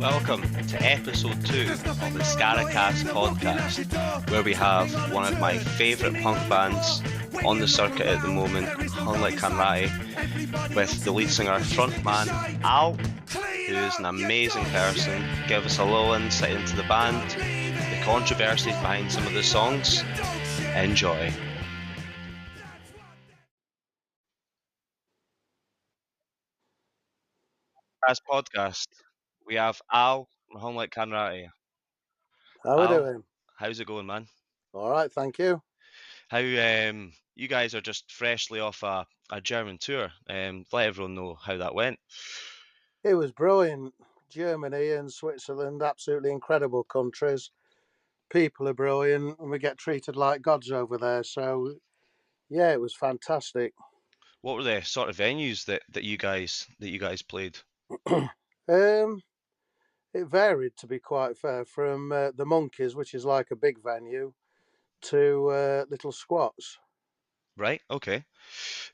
Welcome to episode 2 of the Skaracast Podcast, where we have one of my favourite punk bands on the circuit at the moment, Hanratty, with the lead singer frontman Al, who is an amazing person. Give us a little insight into the band, the controversies behind some of the songs. Enjoy. As podcast, we have Al from Hanratty. How we Al, doing? how's it going, man? All right, thank you. How you guys are just freshly off a German tour. Let everyone know how that went. It was brilliant. Germany and Switzerland, absolutely incredible countries. People are brilliant, and we get treated like gods over there. So, yeah, it was fantastic. What were the sort of venues that you guys played? um, it varied, to be quite fair, from the Monkeys, which is like a big venue, to little squats. Right, okay.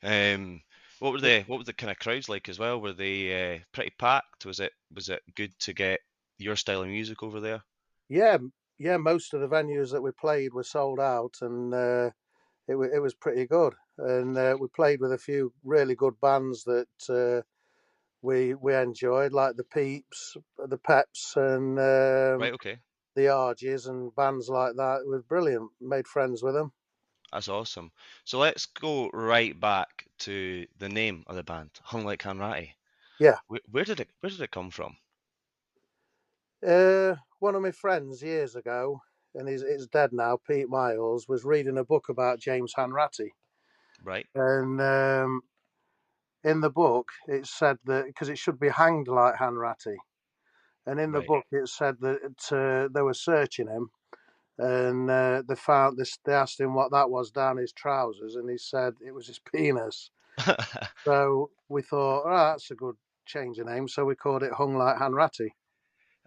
Um, what were the kind of crowds like as well? Were they pretty packed? Was it good to get your style of music over there? Yeah, yeah. Most of the venues that we played were sold out, and it was pretty good. And we played with a few really good bands that we enjoyed, like the Peeps, the Peps, and Right, okay. the Argies, and bands like that. It was brilliant. Made friends with them. That's awesome. So let's go right back to the name of the band, Hung Like Hanratty. Yeah. Where did it come from? One of my friends years ago, and he's dead now, Pete Miles, was reading a book about James Hanratty. Right, And in the book, it said that because it should be hanged like Hanratty. And in the right. book, it said that they were searching him, and they found this. They asked him what that was down his trousers, and he said it was his penis. So we thought, oh, that's a good change of name. So we called it Hung Like Hanratty.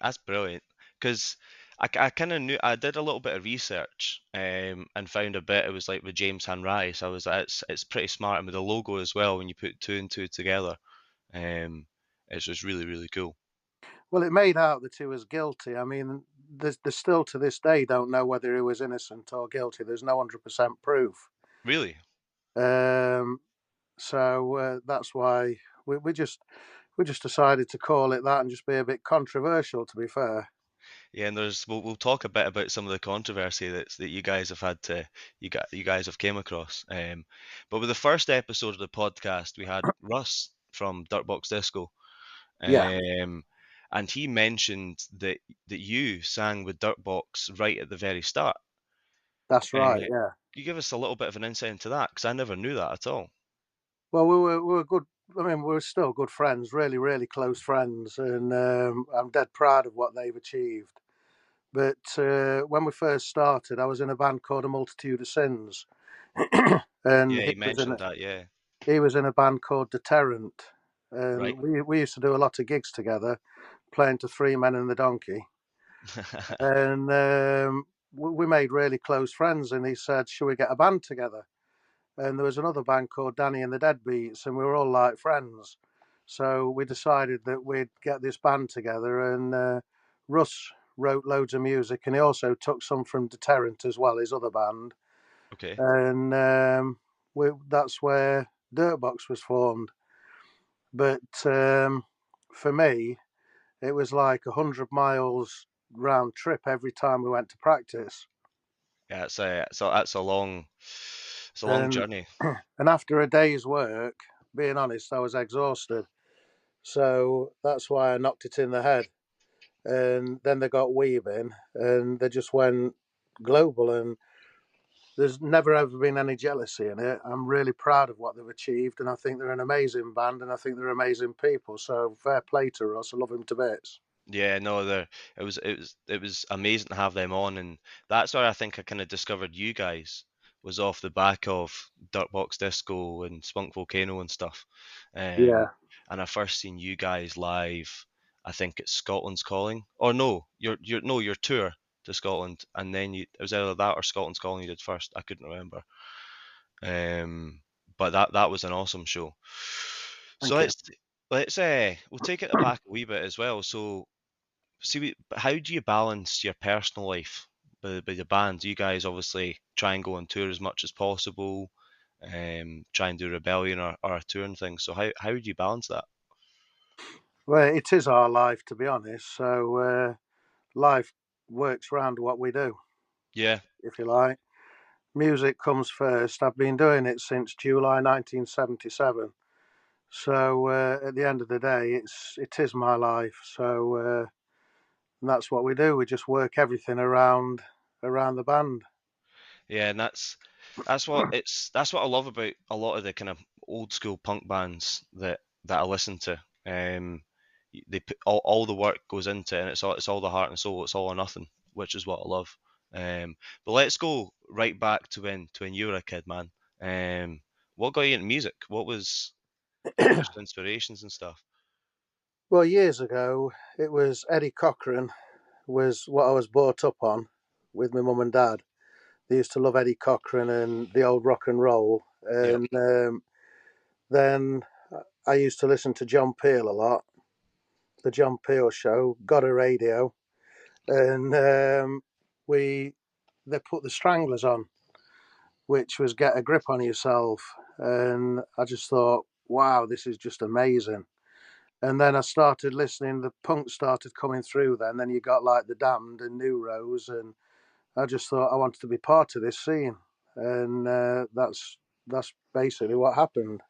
That's brilliant because I kind of knew I did a little bit of research and found a bit it was like with James Hanratty, so I was like, it's pretty smart and with the logo as well when you put two and two together, um, it's just really cool. Well, it made out that he was guilty. I mean, there's still to this day don't know whether he was innocent or guilty. There's no 100% proof. Really? Um, so that's why we just decided to call it that and just be a bit controversial. To be fair. Yeah, and we'll talk a bit about some of the controversy that you guys have had to you guys have came across. But with the first episode of the podcast, we had Russ from Dirtbox Disco. Yeah, Um, and he mentioned that you sang with Dirtbox right at the very start. that's right. Can Yeah. you give us a little bit of an insight into that? Because I never knew that at all. Well, we were good. I mean, we were still good friends, really, really close friends, and I'm dead proud of what they've achieved. But when we first started, I was in a band called A Multitude of Sins, and Yeah, he mentioned that. Yeah, he was in a band called Deterrent, right. and we used to do a lot of gigs together, playing to Three Men and the Donkey, and we made really close friends. And he said, "Should we get a band together?" And there was another band called Danny and the Deadbeats, and we were all like friends. So we decided that we'd get this band together, and Russ wrote loads of music, and he also took some from Deterrent as well, his other band, Okay. and that's where Dirtbox was formed. But for me, it was like 100 miles round trip every time we went to practice, Yeah, it's a long and journey. and after a day's work, being honest, I was exhausted. So that's why I knocked it in the head. And then they got weaving and they just went global. And there's never ever been any jealousy in it. I'm really proud of what they've achieved. And I think they're an amazing band and I think they're amazing people. So fair play to us. I love them to bits. Yeah, no, it was amazing to have them on, and that's where I think I kind of discovered you guys was off the back of Dirtbox Disco and Spunk Volcano and stuff. Um, Yeah. and I first seen you guys live. I think it's Scotland's Calling, or no, your tour to Scotland, and then it was either that or Scotland's Calling you did first. I couldn't remember. Um, but that was an awesome show. So Thank you. let's we'll take it back a wee bit as well. So See, how do you balance your personal life with the band? Do you guys obviously try and go on tour as much as possible, try and do Rebellion or a tour and things? So how would you balance that? Well, it is our life, to be honest. So life works around what we do, Yeah, if you like. Music comes first. I've been doing it since July 1977. So at the end of the day, it is my life. So and that's what we do. We just work everything around the band. yeah, and that's what I love about a lot of the kind of old school punk bands that I listen to. They put all the work goes into it, and it's all the heart and soul. It's all or nothing, which is what I love. But let's go right back to when you were a kid, man. What got you into music? What was your inspirations and stuff? Well, years ago, it was Eddie Cochran was what I was brought up on with my mum and dad. They used to love Eddie Cochran and the old rock and roll. Yep. And then I used to listen to John Peel a lot, the John Peel show, got a radio, and we they put the Stranglers on, which was Get a Grip on Yourself. And I just thought, wow, this is just amazing. And then I started listening, the punk started coming through then you got like The Damned and New Rose, and I just thought I wanted to be part of this scene. And that's basically what happened.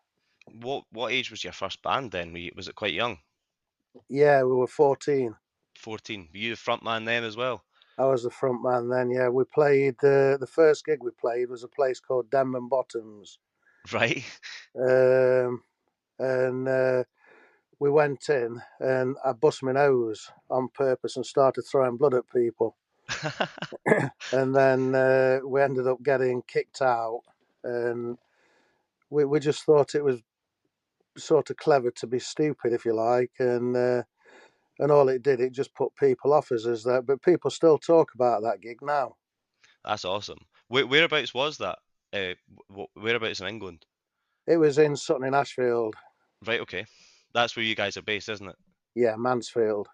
What age was your first band then? Was it quite young? Yeah, we were 14. 14. Were you the front man then as well? I was the front man then. Yeah, we played. The first gig we played was a place called Denman Bottoms, Right. um, and we went in, and I bust my nose on purpose and started throwing blood at people, and then we ended up getting kicked out, and we just thought it was sort of clever to be stupid, if you like, and all it did, it just put people off us as that. But people still talk about that gig now. That's awesome. Whereabouts was that? Whereabouts in England? It was in Sutton in Ashfield. Right, okay. That's where you guys are based, isn't Yeah, Mansfield.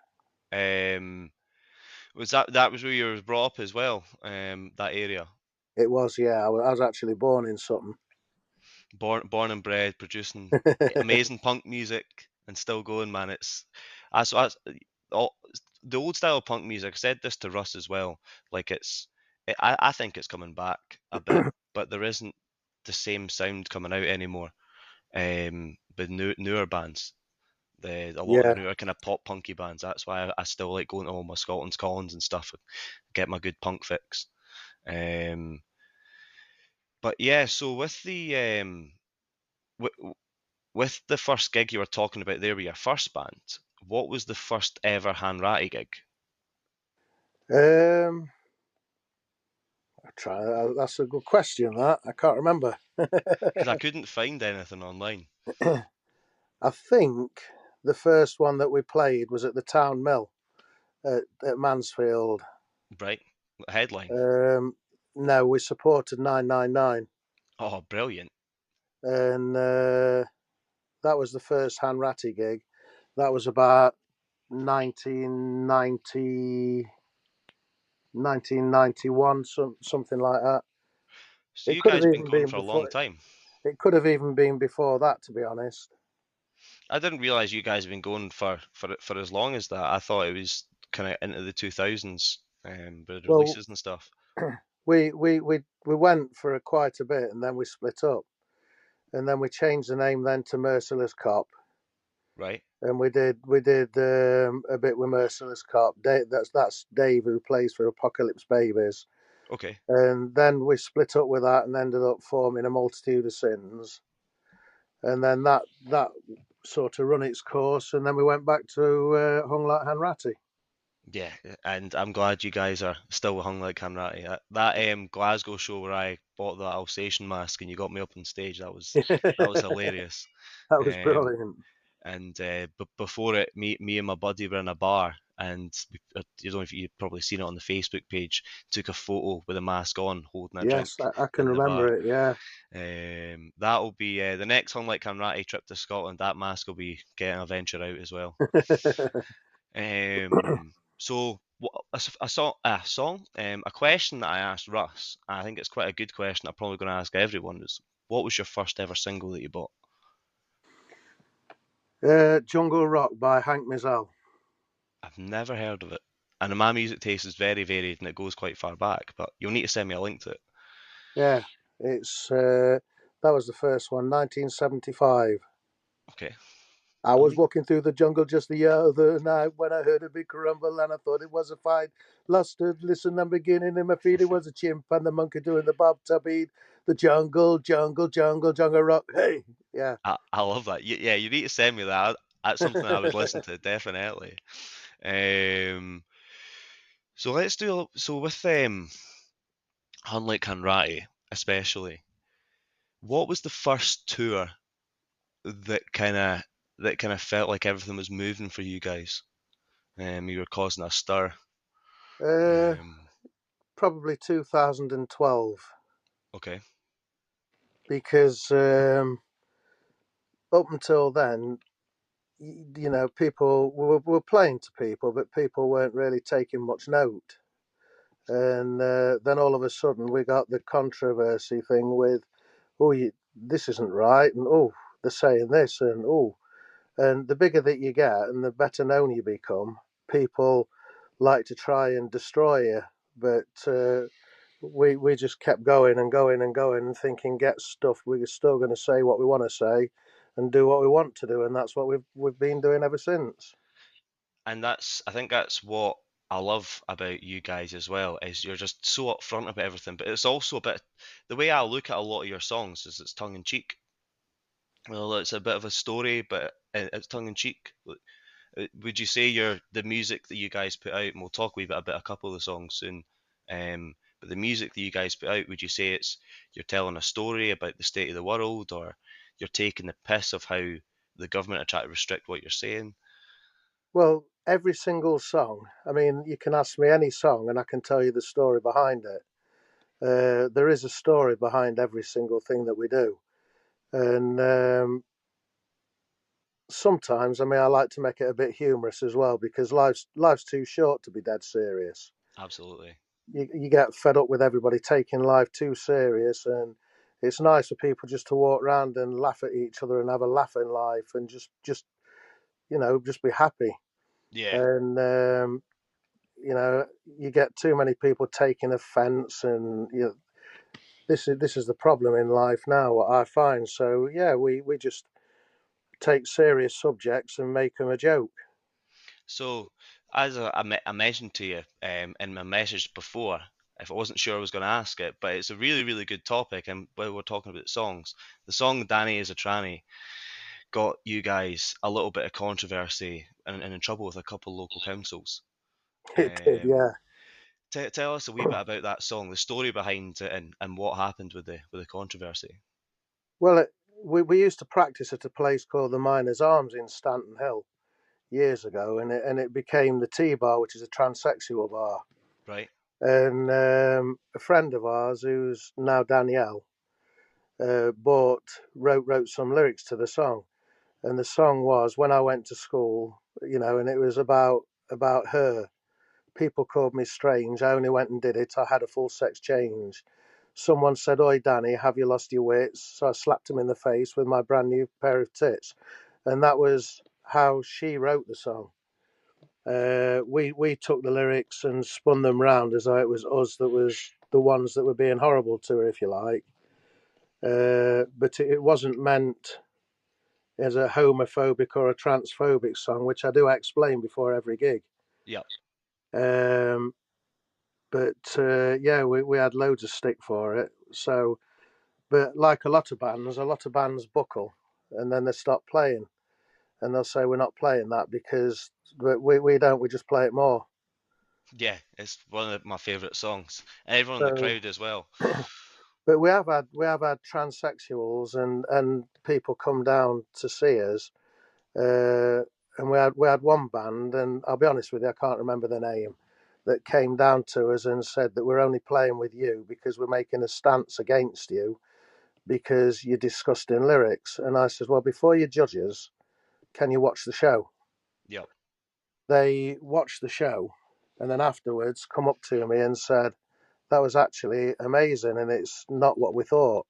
it? Was that was where you were brought up as well? That area. It was, yeah. I was actually born in Sutton. Born and bred, producing amazing punk music and still going, man. That's all the old style of punk music. I said this to Russ as well. Like I think it's coming back a bit, but there isn't the same sound coming out anymore. With newer bands, a lot of the Yeah, newer kind of pop punky bands. That's why I still like going to all my Scotland's Collins and stuff, and get my good punk fix. Um, but yeah, so w- with the first gig you were talking about there with your first band, what was the first ever Hanratty gig? um, that's a good question. That I can't remember. Because I couldn't find anything online. I think the first one that we played was at the Town Mill at Mansfield. Right, headline. Um, no, we supported 999, Oh, brilliant. and that was the first Hanratty gig. That was about 1990, 1991, something like that. So It you could have guys been even going been for a long before. time. It could have even been before that, to be honest. I didn't realize you guys have been going for as long as that. I thought it was kind of into the 2000s, with Well, releases and stuff. we went for quite a bit, and then we split up, and then we changed the name then to Merciless Cop, Right. and we did a bit with Merciless Cop. That's Dave who plays for Apocalypse Babies, Okay. and then we split up with that and ended up forming a Multitude of Sins, and then that sort of run its course, and then we went back to Hung Like Hanratty. Yeah, and I'm glad you guys are still hung like Hanratty. That Glasgow show where I bought that Sation mask and you got me up on stage, that was That hilarious. was Um, brilliant. and before it, me and my buddy were in a bar, and you don't know if you've probably seen it on the Facebook page. Took a photo with a mask on, holding a drink Yes, I can in the bar. remember it. Yeah. That'll be the next Hung Like Hanratty trip to Scotland. That mask will be getting a venture out as well. Um, So a question that I asked Russ, and I think it's quite a good question. I'm probably going to ask everyone is, what was your first ever single that you bought? Jungle Rock by Hank Mizell. I've never heard of it, and my music taste is very varied and it goes quite far back. But you'll need to send me a link to it. Yeah, it's that was the first one, 1975. Okay, I I'll was need. walking through the jungle just the other night when I heard a big rumble and I thought it was a fight. Lost to listen and beginning in my feet. It was a chimp and the monkey doing the bob to beat. The jungle, jungle, jungle, jungle rock. Hey, yeah. I love that. Yeah, you need to send me that. That's something I would listen to definitely. Um, so let's do so with unlike Hanratty especially. What was the first tour that kind of felt like everything was moving for you guys? You were causing a stir. uh, Um, Probably 2012 okay, because up until then, you know, people were playing to people, but people weren't really taking much note. And then all of a sudden, we got the controversy thing with, oh, this isn't right, and oh, they're saying this, and oh, and the bigger that you get, and the better known you become, people like to try and destroy you. But we just kept going and going and going, and thinking, get stuff. We're still going to say what we want to say, and do what we want to do, and that's what we've been doing ever since. and I think that's what I love about you guys as well is you're just so upfront about everything, but it's also a bit the way I look at a lot of your songs is it's tongue in cheek. Well, it's a bit of a story, but it's tongue in cheek. Would you say the music that you guys put out, and we'll talk a wee bit about a couple of the songs soon, but the music that you guys put out, would you say it's you're telling a story about the state of the world, or you're taking the piss of how the government are trying to restrict what you're saying? Well, every single song. I mean, you can ask me any song, and I can tell you the story behind it. There is a story behind every single thing that we do, and sometimes, I mean, I like to make it a bit humorous as well because life's too short to be dead serious. Absolutely. You get fed up with everybody taking life too serious, and it's nice for people just to walk around and laugh at each other and have a laugh in life and just just be happy. Yeah. And you know, you get too many people taking offence, and this is the problem in life now. What I find, so yeah, we just take serious subjects and make them a joke. So, as I mentioned to you in my message before, if I wasn't sure I was going to ask it, but it's a really, really good topic, and while we're talking about songs, the song "Danny is a Tranny" got you guys a little bit of controversy and in trouble with a couple local councils. It did, Um, yeah. tell us a wee bit about that song, the story behind it, and what happened with the controversy. Well, we used to practice at a place called the Miners Arms in Stanton Hill years ago, and it became the T Bar, which is a transsexual bar. Right? And a friend of ours, who's now Danielle, bought wrote some lyrics to the song, and the song was "When I Went to School," and it was about her. People called me strange. I only went and did it. I had a full sex change. Someone said, "Oi, Danny, have you lost your wits?" So I slapped him in the face with my brand new pair of tits, and that was how she wrote the song. We took the lyrics and spun them round as though it was us that was the ones that were being horrible to her, if you like. But it wasn't meant as a homophobic or a transphobic song, which I do explain before every gig. Yep. Um, but yeah, we had loads of stick for it. So, but like a lot of bands buckle and then they stop playing and they'll say we're not playing that because we don't. We just play it more. Yeah, it's one of my favourite songs. Everyone in the So, crowd as well. but we have had transsexuals and people come down to see us. Uh, and we had one band, and I'll be honest with you, I can't remember the name, that came down to us and said that we're only playing with you because we're making a stance against you because you're disgusting lyrics. And I said, well, before you judge us, can you watch the show? Yep. They watched the show, and then afterwards come up to me and said, that was actually amazing and it's not what we thought.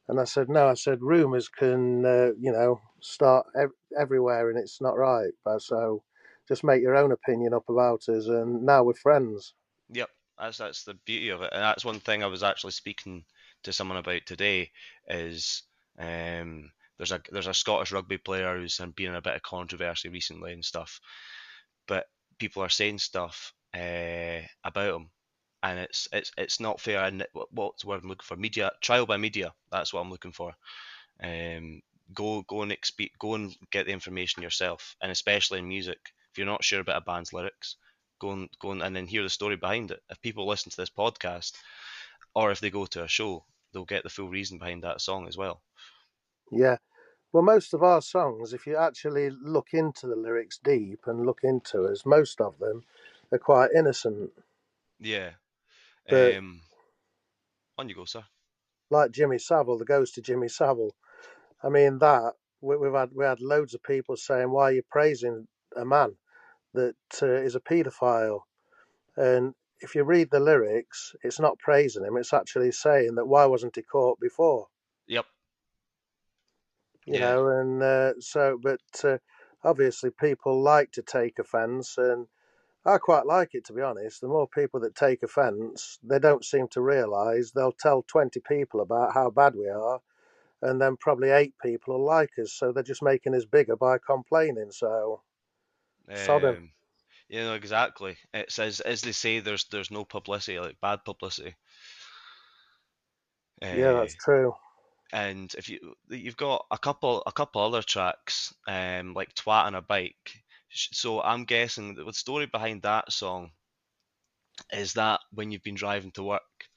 And I said, no, I said, rumours can, start everywhere and it's not right. But so just make your own opinion up about us. And now we're friends. Yep, that's the beauty of it, and that's one thing I was actually speaking to someone about today. Is there's a Scottish rugby player who's been in a bit of controversy recently and stuff, but people are saying stuff about him, and it's not fair. And what's the word I'm looking for? Media trial by media. That's what I'm looking for. Um, go and get the information yourself, and especially in music, if you're not sure about a band's lyrics, and then hear the story behind it. If people listen to this podcast, or if they go to a show, they'll get the full reason behind that song as well. Yeah. Well, most of our songs, if you actually look into the lyrics deep and look into us, most of them are quite innocent. Yeah. But On you go, sir. like Jimmy Savile, the ghost of Jimmy Savile, I mean, that we had loads of people saying, why are you praising a man that is a paedophile? And if you read the lyrics, it's not praising him. It's actually saying that why wasn't he caught before? Yep. You Yeah. know, and but obviously people like to take offence, and I quite like it, to be honest. The more people that take offence, they don't seem to realise they'll tell 20 people about how bad we are, and then probably 8 people will like us. So they're just making us bigger by complaining. So sod 'em. Um, exactly. It's as they say, there's no publicity like bad publicity. Yeah, Uh, that's true. and if you've got a couple other tracks, like "Twat on a Bike," so I'm guessing that the story behind that song is that when you've been driving to work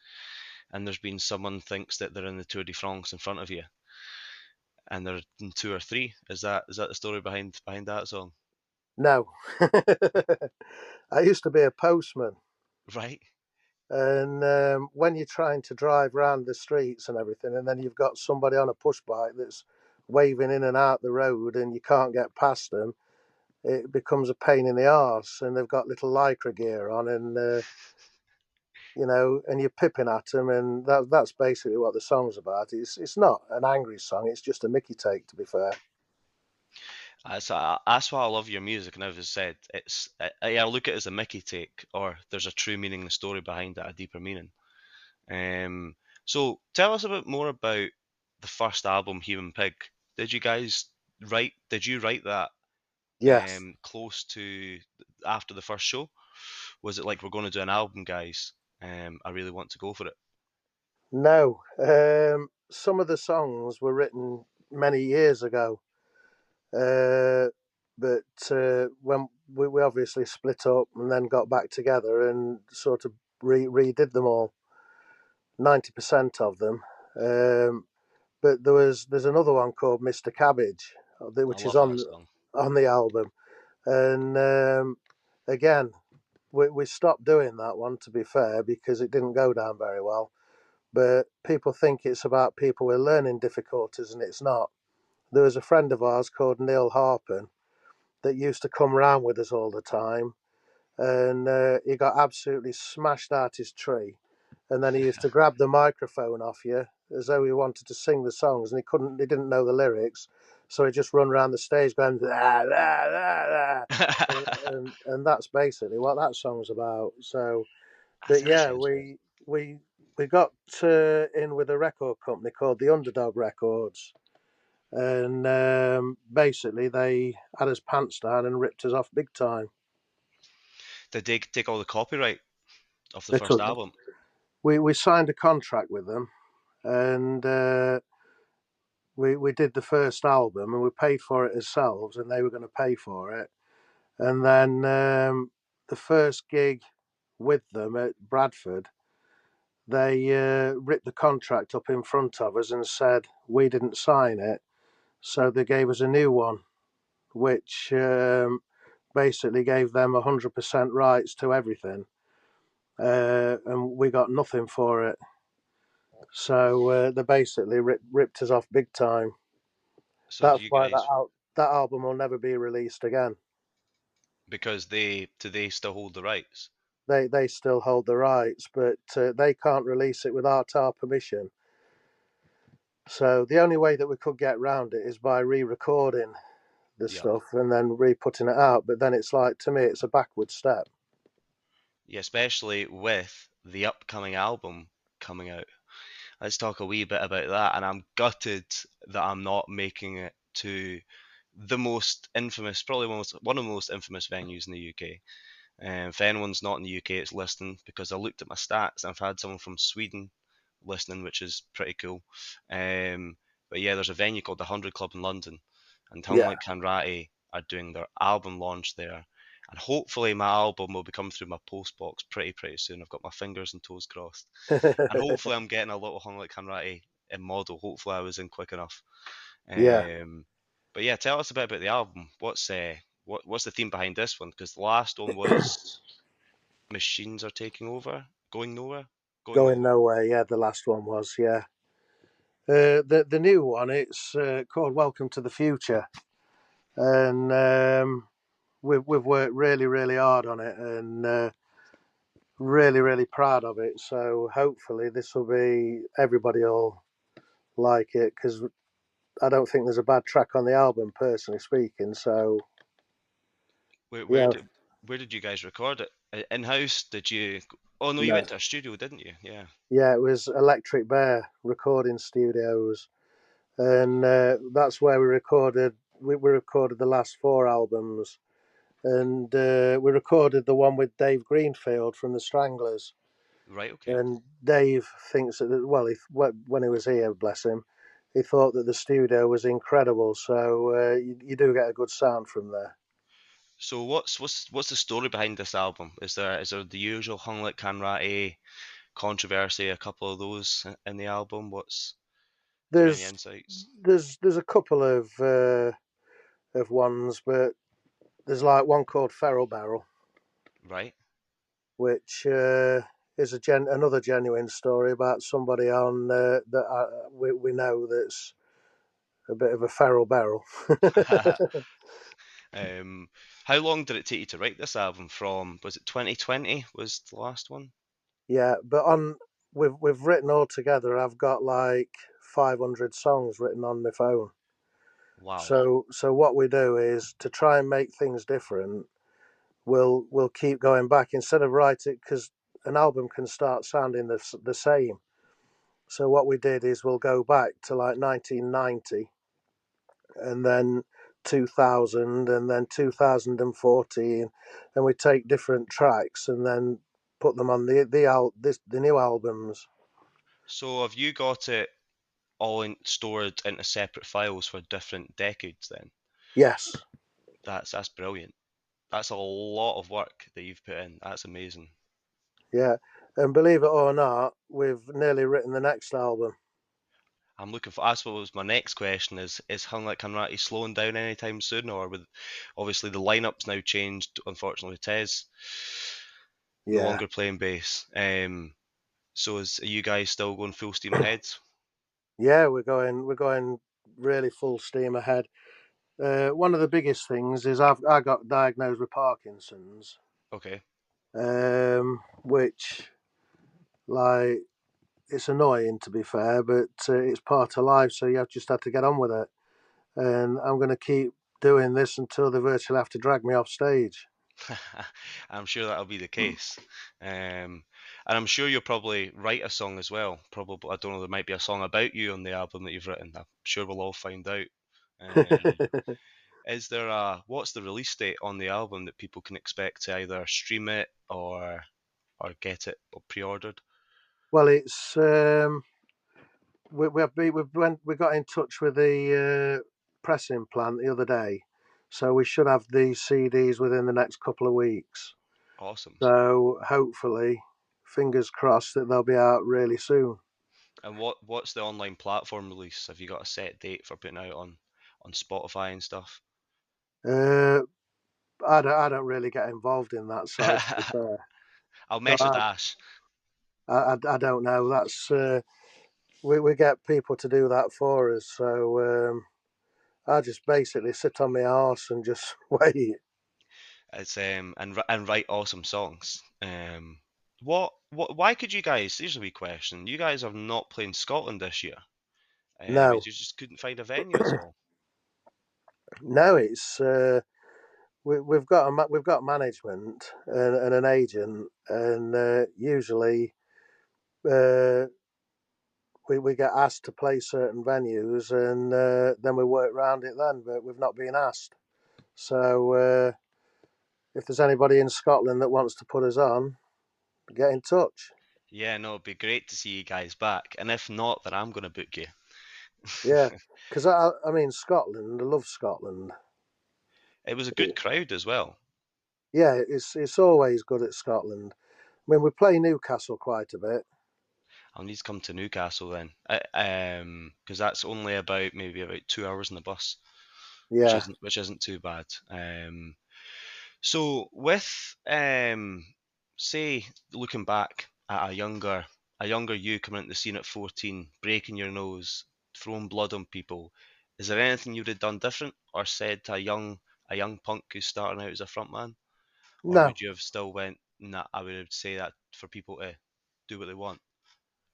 and there's been someone thinks that they're in the Tour de France in front of you and they're in two or three. Is that the story behind that song? No. I used to be a postman. Right? And when you're trying to drive around the streets and everything, and then you've got somebody on a push bike that's waving in and out the road and you can't get past them, it becomes a pain in the arse. And they've got little lycra gear on, and and you're pipping at them, and that's basically what the song's about. It's not an angry song; it's just a Mickey take, to be fair. That's why I love your music, and as I said, I look at it as a Mickey take, or there's a true meaning, the story behind it, a deeper meaning. Um, so tell us a bit more about the first album, Human Pig. Did you write that Yes. close to after the first show? Was it like we're going to do an album, guys? I really want to go for it. No. Some of the songs were written many years ago. Uh, but when we obviously split up and then got back together and sort of redid them all, 90% of them. But there's another one called Mr. Cabbage, I which is love that song. on the album. And again, we stopped doing that one, to be fair, because it didn't go down very well. But people think it's about people with learning difficulties, and it's not. There was a friend of ours called Neil Harpen that used to come round with us all the time, and he got absolutely smashed out his tree. And then he used to grab the microphone off you as though he wanted to sing the songs, and he didn't know the lyrics, so he just run around the stage going la la la la, and that's basically what that song's about. So, That's but yeah, interesting. we we got in with a record company called the Underdog Records, and basically they had us pants down and ripped us off big time. Did they take all the copyright of the They first took album? we signed a contract with them, and we did the first album, and we paid for it ourselves, and they were going to pay for it. And then the first gig with them at Bradford, they ripped the contract up in front of us and said we didn't sign it, so they gave us a new one, which basically gave them 100% rights to everything, and we got nothing for it. So they basically ripped us off big time. So do That's you why guys, that album will never be released again. because they do they still hold the rights? they still hold the rights, but they can't release it without our permission. So the only way that we could get round it is by re-recording the Yeah. stuff and then re-putting it out. But then it's like, to me, it's a backward step. Yeah, especially with the upcoming album coming out. Let's talk a wee bit about that. And I'm gutted that I'm not making it to the most infamous, probably one of the most infamous venues in the UK. If anyone's not in the UK, it's listening, because I looked at my stats and I've had someone from Sweden listening, which is pretty cool. But yeah, there's a venue called the 100 Club in London, and Yeah. like Hanratty are doing their album launch there. And hopefully my album will be coming through my post box pretty soon. I've got my fingers and toes crossed. And hopefully I'm getting a little Hung Like Hanratty in model. Hopefully I was in quick enough. Yeah. Um, but yeah, tell us a bit about the album. What's the theme behind this one? Because the last one was machines are taking over, going nowhere, going Going nowhere. nowhere. Yeah, the last one was. Yeah. The new one, it's called Welcome to the Future, and we've worked really hard on it, and really proud of it. So hopefully this will be, everybody will like it, because I don't think there's a bad track on the album, personally speaking. So Where where yeah, did where did you guys record it? In house? Did you? Oh no, you no, went to a studio, didn't you? Yeah. yeah, it was Electric Bear Recording Studios, and that's where we recorded. We recorded the last four albums, and we recorded the one with Dave Greenfield from the Stranglers. Right. Okay. And Dave thinks that, well, when he was here, bless him, he thought that the studio was incredible. So you do get a good sound from there. So what's the story behind this album? Is there the usual Hung Like Canratty controversy? A couple of those in the album. Is there any There's insights? there's a couple of ones, but there's like one called Feral Barrel, Right. which is another genuine story about somebody on that we know that's a bit of a feral barrel. um, how long did it take you to write this album? From, was it 2020? Was the last one? Yeah, but on we've written all together. I've got like 500 songs written on my phone. Wow. So what we do is, to try and make things different. We'll keep going back instead of writing, because an album can start sounding the same. So what we did is, we'll go back to like 1990, and then 2000, and then 2014, and we take different tracks and then put them on the new albums. So have you got it all stored into separate files for different decades then? Yes. That's brilliant. That's a lot of work that you've put in. That's amazing. Yeah, and believe it or not, we've nearly written the next album. I'm looking for. I suppose my next question is Hung Like Hanratty slowing down anytime soon, or with obviously the lineup's now changed. Unfortunately, Tez no Yeah, longer playing bass. So are you guys still going full steam ahead? yeah, we're going really full steam ahead. One of the biggest things is, I got diagnosed with Parkinson's, Okay. which, like, it's annoying, to be fair, but it's part of life, so you just have to get on with it. And I'm going to keep doing this until they virtually have to drag me off stage. I'm sure that'll be the case. And I'm sure you'll probably write a song as well. Probably, I don't know, there might be a song about you on the album that you've written. I'm sure we'll all find out. Is there what's the release date on the album that people can expect to either stream it or get it or pre-ordered? Well, it's we got in touch with the pressing plant the other day, so we should have these CDs within the next couple of weeks. Awesome. So hopefully, fingers crossed, that they'll be out really soon. And what's the online platform release? Have you got a set date for putting out on Spotify and stuff? Uh, I don't really get involved in that side, to be fair. I'll So message Ash. I don't know. That's we get people to do that for us. So I just basically sit on my arse and just wait. It's and write awesome songs. Why could you guys? Here's a wee question. You guys are not playing Scotland this year. You No, just couldn't find a venue, is all. no, it's we've got management and an agent, and usually uh, we get asked to play certain venues, and then we work around it. Then, but we've not been asked. So if there's anybody in Scotland that wants to put us on, get in touch. Yeah, no, it'd be great to see you guys back. And if not, then I'm gonna book you. Yeah, because I mean Scotland, I love Scotland. It was a good crowd as well. Yeah, it's always good at Scotland. I mean, we play Newcastle quite a bit. I'll need to come to Newcastle then, because that's only about maybe about 2 hours in the bus, Yeah, which isn't too bad. So with say looking back at a younger you coming into the scene at 14, breaking your nose, throwing blood on people, is there anything you would have done different or said to a young punk who's starting out as a frontman? Or no, would you have still went, nah, I would say that for people to do what they want?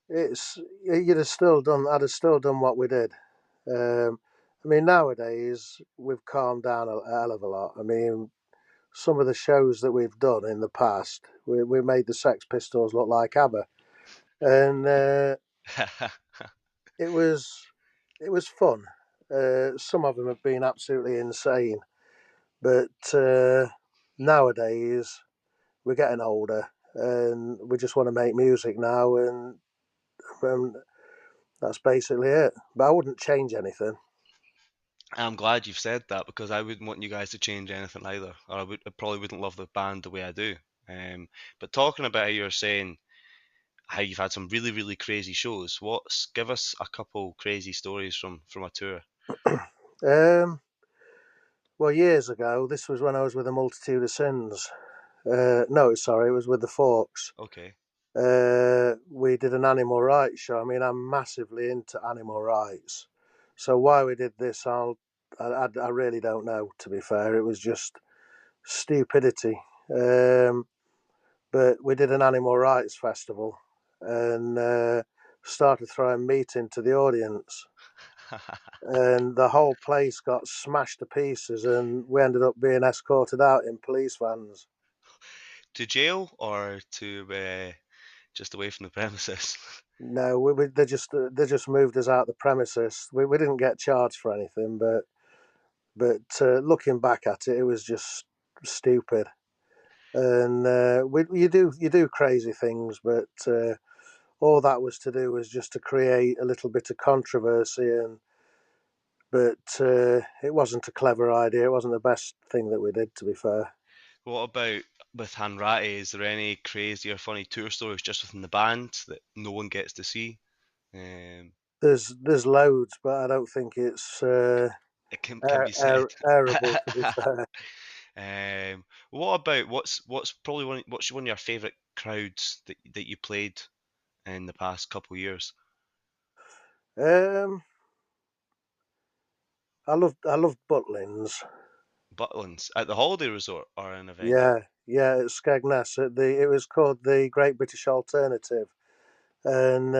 it's you'd have still done. I'd have still done what we did. I mean, nowadays we've calmed down a hell of a lot. I mean, some of the shows that we've done in the past, we made the Sex Pistols look like ABBA, and it was it was fun. Some of them have been absolutely insane, but nowadays we're getting older, and we just want to make music now, and that's basically it. But I wouldn't change anything. I'm glad you've said that because I wouldn't want you guys to change anything either, or I probably wouldn't love the band the way I do. But talking about how you're saying how you've had some really, really crazy shows, give us a couple crazy stories from a tour. Um, well, years ago, this was when I was with a Multitude of Sins. No, sorry, it was with the Forks. Okay. We did an animal rights show. I mean, I'm massively into animal rights. So why we did this, I really don't know. To be fair, it was just stupidity. But we did an animal rights festival and started throwing meat into the audience, and the whole place got smashed to pieces, and we ended up being escorted out in police vans. To jail or to just away from the premises? No, they just moved us out the premises. We didn't get charged for anything, but looking back at it, it was just stupid. And you do crazy things, but all that was to do was just to create a little bit of controversy. And but it wasn't a clever idea. It wasn't the best thing that we did, to be fair. What about with Hanratty? Is there any crazy or funny tour stories just within the band that no one gets to see? Um, There's loads, but I don't think it's it can be said. airable, to be fair. What about what's one of your favourite crowds that you played in the past couple of years? Um, I love Butlins. Butlins at the holiday resort or in a venue? Yeah, at Skegness. It was called the Great British Alternative, and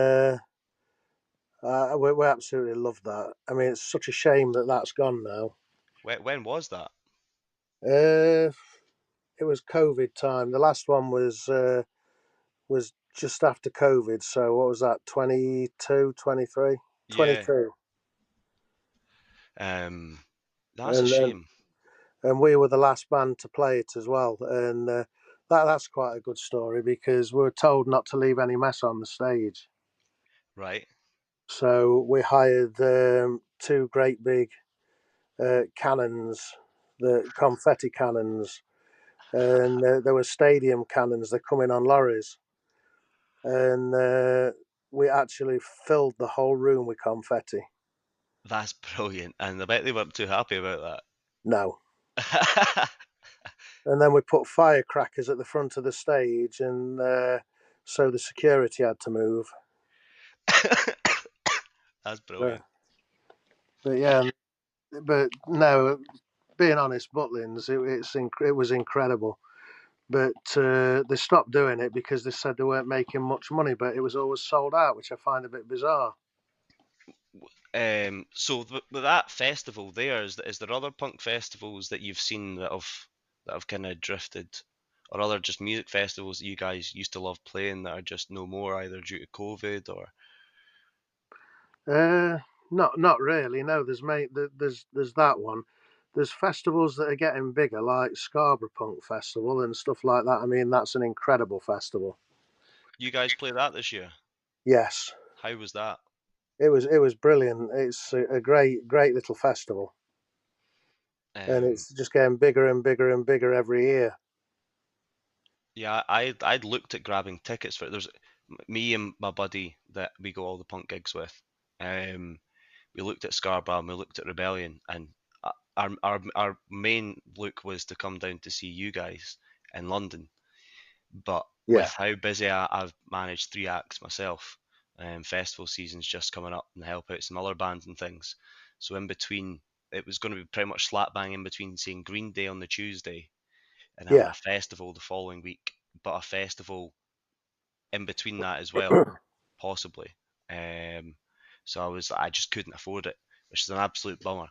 we absolutely love that. I mean, it's such a shame that that's gone now. When was that? Uh, it was COVID time. The last one was just after COVID. So what was that? 22, 23, Yeah, 22, um, that's a and shame. and we were the last band to play it as well. And that's quite a good story because we were told not to leave any mess on the stage. Right. So we hired two great big cannons, the confetti cannons, and there were stadium cannons. They come in on lorries, and we actually filled the whole room with confetti. That's brilliant, and I bet they weren't too happy about No. that. And then we put firecrackers at the front of the stage, and so the security had to move. That's But, brilliant. but yeah, but no. being honest, Butlins, it was incredible. But they stopped doing it because they said they weren't making much money, but it was always sold out, which I find a bit bizarre. So with that festival there, is there other punk festivals that you've seen that have kind of drifted, or other just music festivals that you guys used to love playing that are just no more, either due to COVID or? Not really. No, there's that one. There's festivals that are getting bigger, like Scarborough Punk Festival and stuff like that. I mean, that's an incredible festival. You guys play that this year? Yes, How was that? it was brilliant. It's a great little festival, and Um, it's just getting bigger and bigger and bigger every year. yeah, I'd looked at grabbing tickets for it. There's me and my buddy that we go all the punk gigs with. Um, we looked at Scarborough and we looked at Rebellion, and our main look was to come down to see you guys in London. But Yeah, with how busy I've managed 3 acts myself, festival season's just coming up and help out some other bands and things. So in between, it was going to be pretty much slap bang in between seeing Green Day on the Tuesday and having yeah, a festival the following week, but a festival in between that as well, possibly. Um, so I just couldn't afford it, which is an absolute bummer.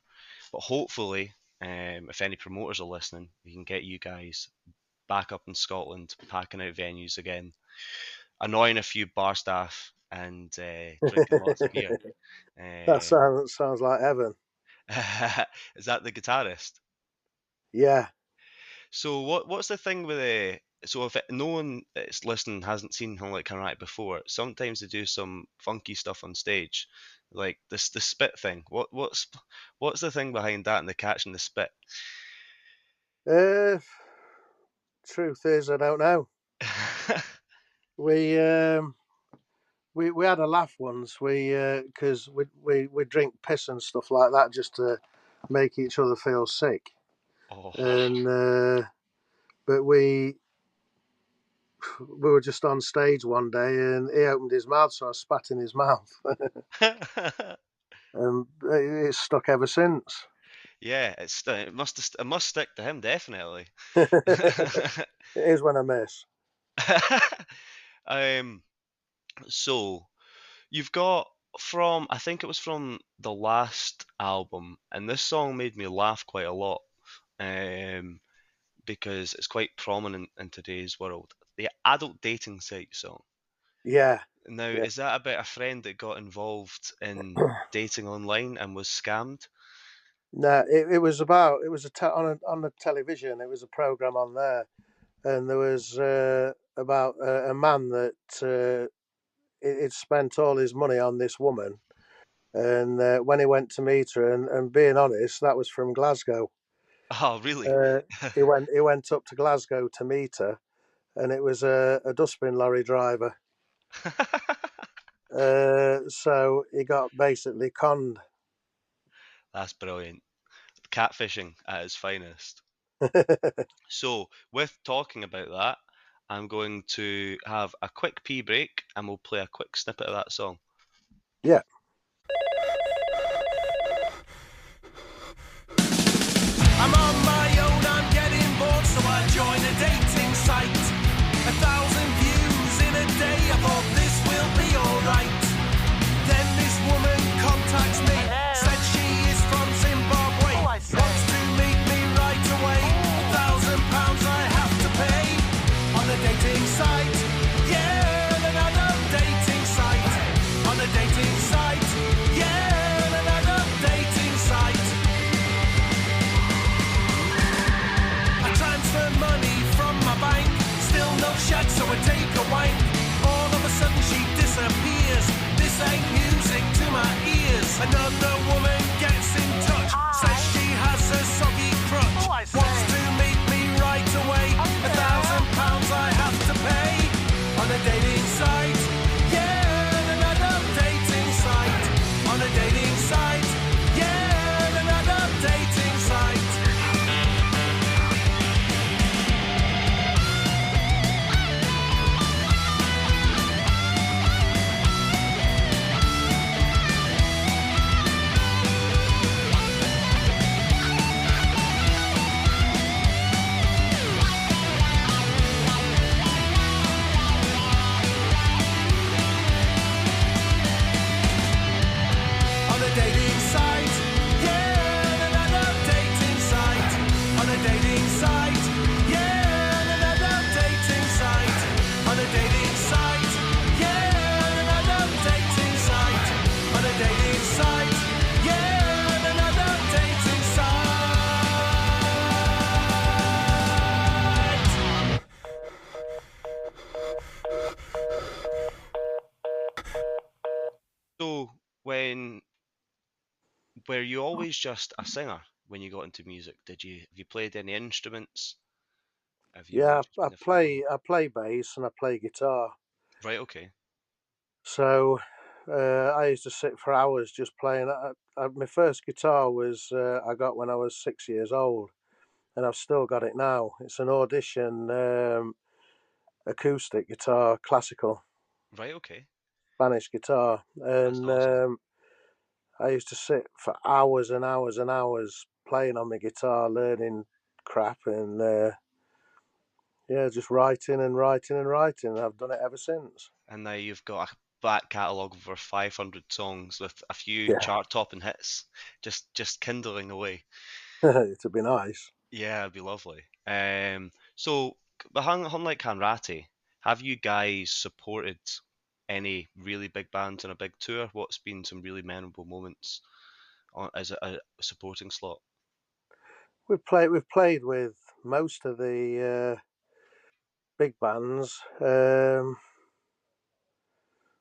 But hopefully, if any promoters are listening, we can get you guys back up in Scotland, packing out venues again, annoying a few bar staff, and drinking lots of beer. that Uh, sounds like heaven. is that the guitarist? Yeah, So what's the thing with so if no one that's listening hasn't seen Hanratty before, sometimes they do some funky stuff on stage, like the spit thing. What's the thing behind that and the catching the spit? uh, truth is, I don't know. We we had a laugh once. Because we drink piss and stuff like that just to make each other feel sick. Oh. And but we were just on stage one day, and he opened his mouth, so I spat in his mouth, and it's stuck ever since. Yeah, it must stick to him definitely. It is when I miss. um, so you've got from I think it was from the last album, and this song made me laugh quite a lot. Um, because it's quite prominent in today's world. The adult dating site song. Yeah, Now, yeah. is that about a friend that got involved in dating online and was scammed? No, it was on the television. It was a program on there, and there was about a man that he'd spent all his money on this woman, and when he went to meet her, and being honest, that was from Glasgow. Oh, really? Uh, he went up to Glasgow to meet her, and it was a dustbin lorry driver. So he got basically conned. That's brilliant. Catfishing at its finest. So, with talking about that, I'm going to have a quick pee break and we'll play a quick snippet of that song. Yeah. I'm on my own, I'm getting bored, so I join a dating site. 1,000 views in a day, I thought this will be alright. Then this woman contacts me, said she is from Zimbabwe, wants to meet me right away. £1,000 I have to pay on a dating site. Yeah, another dating site. On a dating site. Yeah, another dating site. I transfer money from my bank, still no shag, so I take a wank. All of a sudden she disappears. This ain't music to my ears. Another woman gets in touch, says she has a soggy crutch, wants to meet me right away. £1,000 I have to pay on a dating site. Yeah, another dating site. On a dating site. Yeah, another dating site. then were you always just a singer when you got into music? Have you played any instruments? Have you Yeah, always just been a frontman? I play bass and I play guitar. Right, okay. So I used to sit for hours just playing. My first guitar was I got when I was 6 years old, and I've still got it now. It's an Audition acoustic guitar, classical Right, okay. Spanish guitar, That's and awesome. I used to sit for hours and hours and hours playing on my guitar, learning crap, and yeah, just writing and writing and writing. I've done it ever since. And now you've got a back catalogue of over 500 songs with a few Yeah, chart-topping hits, just kindling away. it'd be nice. Yeah, it'd be lovely. So, but unlike Hanratty, have you guys supported any really big bands on a big tour? What's been some really memorable moments as a supporting slot? We've played with most of the big bands.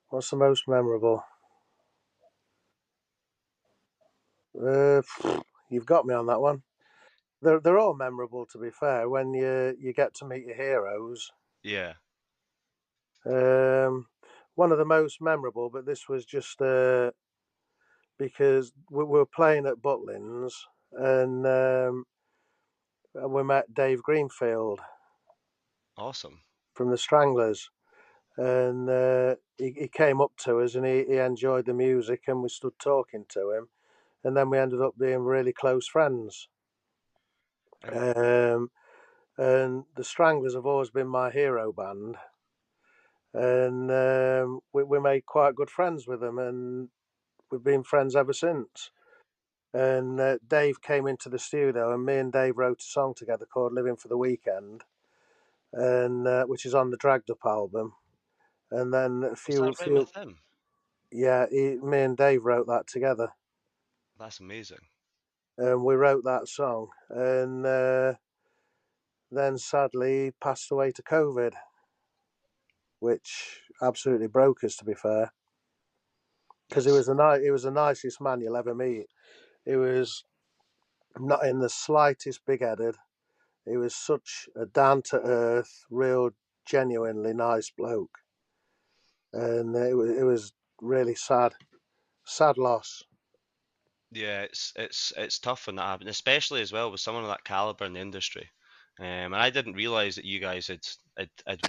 What's the most memorable? Uh, you've got me on that one. They're all memorable, to be fair. When you get to meet your heroes. Yeah, Um, One of the most memorable, but this was just because we were playing at Butlins, and we met Dave Greenfield awesome. from the Stranglers, and he came up to us and he enjoyed the music, and we stood talking to him, and then we ended up being really close friends. And Um, and the Stranglers have always been my hero band, and we made quite good friends with them, and we've been friends ever since. And Dave came into the studio, and me and Dave wrote a song together called "Living for the Weekend," and which is on the Dragged Up album. And then a was that right with him? yeah, me and Dave wrote that together, That's amazing. and we wrote that song. And then sadly, he passed away to COVID, which absolutely broke us, to be fair, because That's he was the nicest man you'll ever meet. He was not in the slightest big-headed. He was such a down-to-earth, real, genuinely nice bloke, and it was really sad loss. Yeah, it's tough when that happens, especially as well with someone of that caliber in the industry. And I didn't realize that you guys had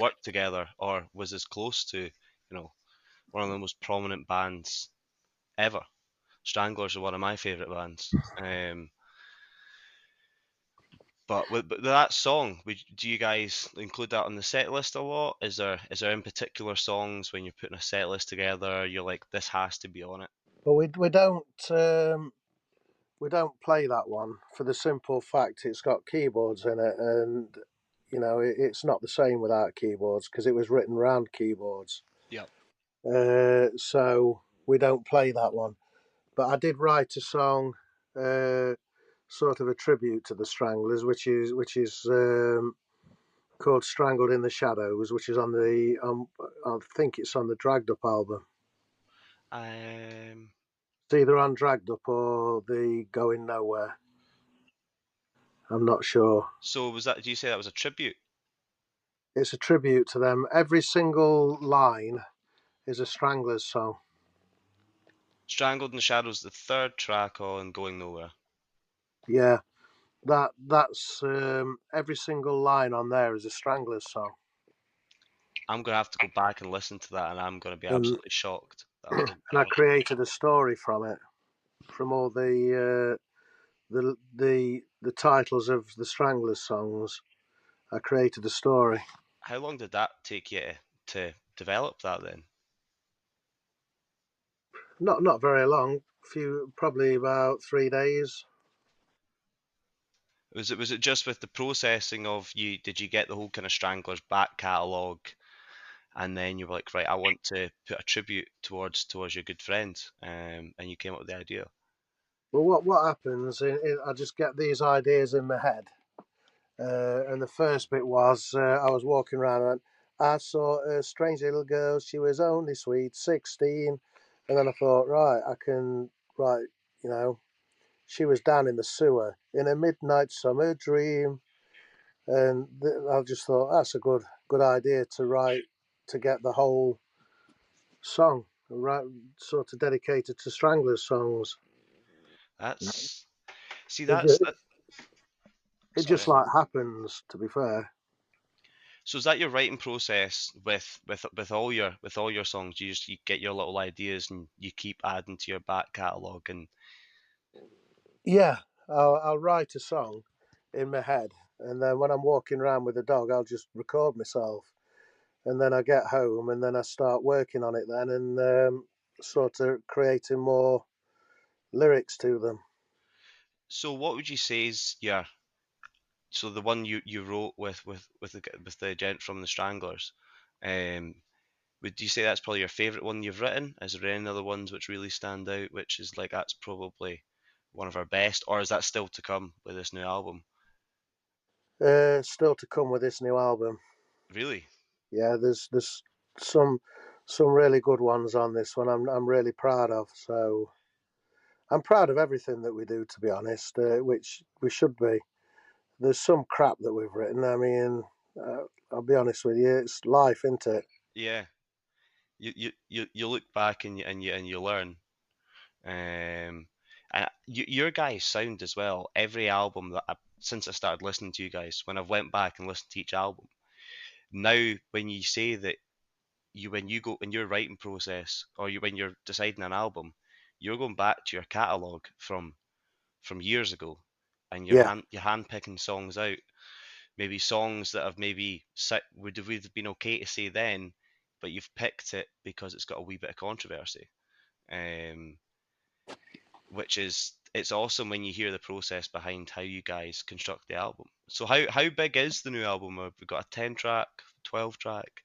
worked together or was as close to, one of the most prominent bands ever. Stranglers are one of my favorite bands. But that song, do you guys include that on the set list a lot? Is there in particular songs when you're putting a set list together, you're like, this has to be on it? But we don't play that one for the simple fact it's got keyboards in it, and it's not the same without keyboards because it was written around keyboards. Yep. So we don't play that one. But I did write a song, sort of a tribute to the Stranglers, which is called "Strangled in the Shadows," which is on the I think it's on the Dragged Up album. Um, It's either on Dragged Up or the Going Nowhere. I'm not sure. so do you say that was a tribute? It's a tribute to them. Every single line is a Stranglers song. Strangled in the Shadows, the third track on Going Nowhere. Yeah, that's every single line on there is a Stranglers song. I'm gonna have to go back and listen to that, and I'm gonna be And absolutely shocked. That was and I awesome. created a story from it, from all the titles of the Stranglers songs. I created a story. How long did that take you to develop that then? Not very long. Probably about 3 days. Was it just with the processing of you? Did you get the whole kind of Stranglers back catalogue, and then you were like, right, I want to put a tribute towards your good friend, and you came up with the idea. Well, what happens? I just get these ideas in my head, and the first bit was I was walking around and I saw a strange little girl. She was only sweet 16, And then I thought, right, I can write, you know, she was down in the sewer in a midnight summer dream. And I just thought that's a good idea to write, to get the whole song, right, sort of dedicated to Stranglers songs. That's see It, that's it, that. it just Sorry. like happens, to be fair. So is that your writing process with all your songs? You get your little ideas and you keep adding to your back catalogue and Yeah, I'll write a song in my head, and then when I'm walking around with the dog, I'll just record myself, and then I get home, and then I start working on it then, and sort of creating more lyrics to them. so what would you say is your so the one you wrote with the gent from the Stranglers, um, would you say that's probably your favourite one you've written? Is there any other ones which really stand out, which is like that's probably one of our best, or is that still to come with this new album? Still to come with this new album. Really? Yeah, there's some some really good ones on this one. I'm really proud of. So I'm proud of everything that we do, to be honest, which we should be. There's some crap that we've written. I mean, I'll be honest with you, it's life, isn't it? Yeah. You look back and you learn. And your guys' sound as well. Every album since I started listening to you guys, when I've went back and listened to each album, now when you say that when you go in your writing process or when you're deciding an album, you're going back to your catalogue from years ago, and Yeah. you're hand picking songs out, maybe songs that have maybe would have been okay to say then, but you've picked it because it's got a wee bit of controversy. Um, which is it's awesome when you hear the process behind how you guys construct the album. So how big is the new album? Have we got a 10 track, 12 track?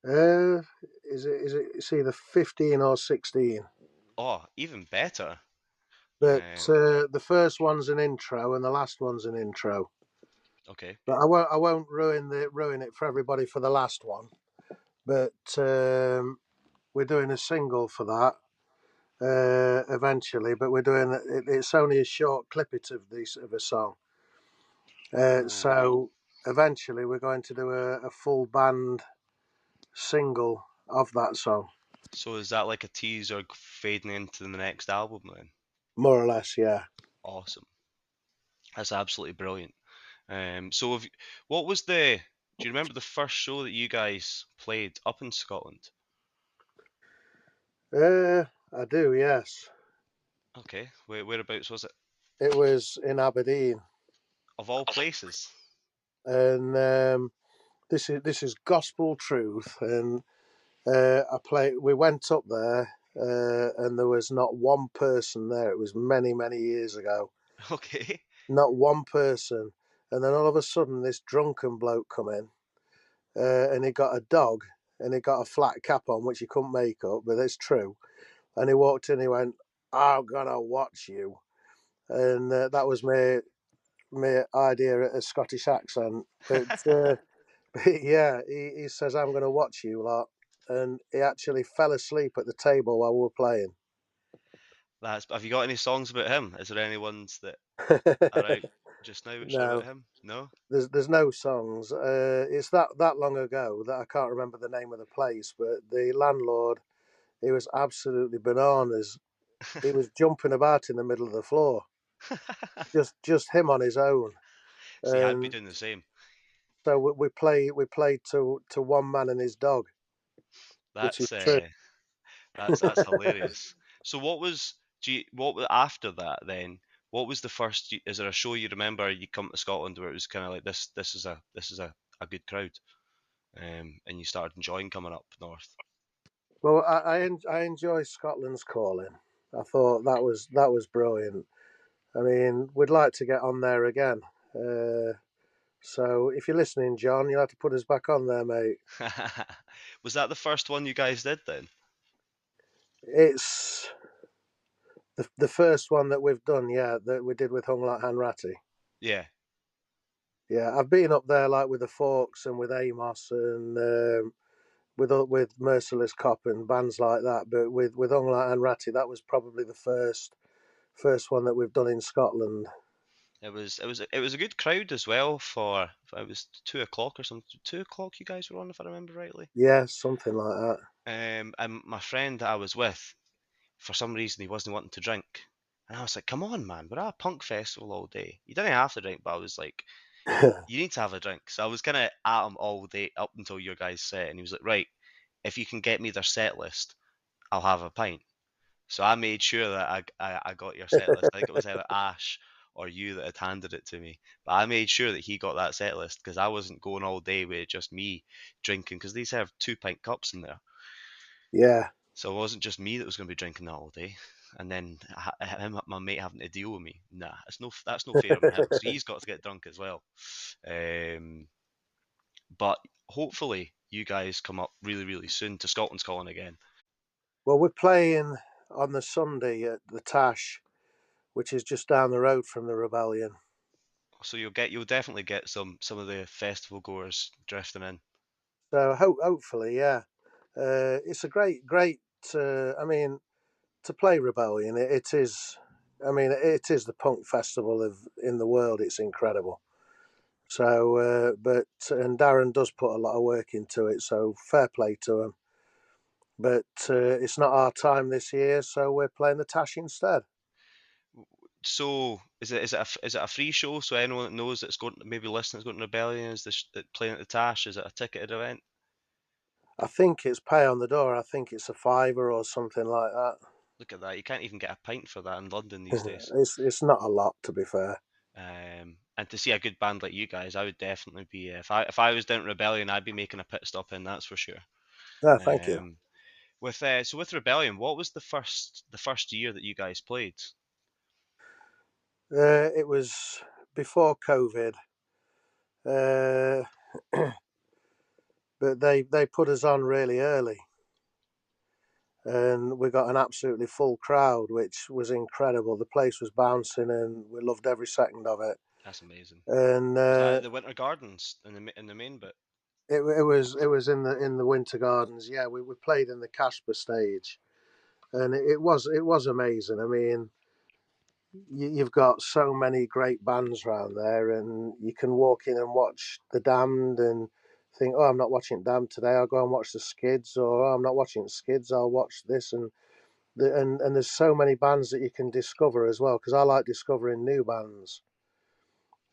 Uh, is it? It's either 15 or 16. Oh, even better. But Um, the first one's an intro and the last one's an intro. okay. But I won't ruin it for everybody for the last one. But we're doing a single for that eventually. But we're doing it's only a short clippet of a song. Ooh. So eventually we're going to do a full band single of that song, So is that like a teaser fading into the next album then? more or less. Yeah. Awesome. That's absolutely brilliant. So what was the do you remember the first show that you guys played up in Scotland? I do. Yes. Okay. Whereabouts was it? It was in Aberdeen, Of all places. and this is gospel truth. And we went up there, and there was not one person there. It was many years ago. Okay. Not one person. And then all of a sudden, this drunken bloke come in, and he got a dog, and he got a flat cap on, which he couldn't make up, but it's true. And he walked in, he went, "I'm gonna watch you," and that was my idea at a Scottish accent. But yeah, he says, "I'm going to watch you lot," and he actually fell asleep at the table while we were playing. Have you got any songs about him? Is there any ones that are out just now which are about No, him? No? there's no songs. It's that long ago that I can't remember the name of the place. But the landlord, he was absolutely bananas. He was jumping about in the middle of the floor, just him on his own. See, I'd be And doing the same. so we played to one man and his dog, which is That's true. that's hilarious. So after that then? What was the first? Is there a show you remember you come to Scotland where it was kind of like this? This is a good crowd, and you started enjoying coming up north. Well, I enjoy Scotland's calling. I thought that was brilliant. I mean, we'd like to get on there again. So if you're listening, John, you'll have to put us back on there, mate. Was that the first one you guys did then? It's the first one that we've done, yeah, that we did with Hung Like Hanratty. Yeah. Yeah, I've been up there like with the Forks and with Amos, and with Merciless Cop and bands like that. But with Hanratty, that was probably the first one that we've done in Scotland. It was a good crowd as well for it was 2 o'clock or something. 2 o'clock you guys were on, if I remember rightly. Yeah, something like that. And my friend that I was with, for some reason he wasn't wanting to drink. And I was like, come on, man, we're at a punk festival all day. You didn't have to drink, but I was like, you need to have a drink. So I was kind of at him all day up until your guys' set. And he was like, right, if you can get me their set list, I'll have a pint. So I made sure that I got your set list. I think it was either Ash or you that had handed it to me. But I made sure that he got that set list because I wasn't going all day with just me drinking because these have 2 pint cups in there. Yeah. So it wasn't just me that was going to be drinking that all day. And then him, my mate, having to deal with me. Nah, that's no fair on him. So he's got to get drunk as well. But hopefully you guys come up really, really soon to Scotland's Calling again. Well, we're playing on the Sunday at the Tash, which is just down the road from the Rebellion. So you'll definitely get some of the festival goers drifting in. So hopefully, yeah. It's a great. I mean, to play Rebellion, it is. I mean, it is the punk festival in the world. It's incredible. So, and Darren does put a lot of work into it. So fair play to him. But it's not our time this year, so we're playing the Tash instead. So is it a free show? So anyone that knows that's going to maybe listening that's going to Rebellion is this playing at the Tash? Is it a ticketed event? I think it's pay on the door. I think it's a £5 or something like that. Look at that! You can't even get a pint for that in London these days. It's not a lot, to be fair. And to see a good band like you guys, I would definitely be. If I was down at Rebellion, I'd be making a pit stop in. That's for sure. Yeah, thank you. With Rebellion, what was the first year that you guys played? It was before COVID, but they put us on really early, and we got an absolutely full crowd, which was incredible. The place was bouncing, and we loved every second of it. That's amazing. And Was that at the Winter Gardens in the main bit? it was in the Winter Gardens. Yeah, we played in the Casper stage, and it was amazing. I mean, you've got so many great bands around there, and you can walk in and watch the Damned and think, oh, I'm not watching Damned today. I'll go and watch the Skids, or oh, I'm not watching Skids. I'll watch this, and there's so many bands that you can discover as well. Because I like discovering new bands,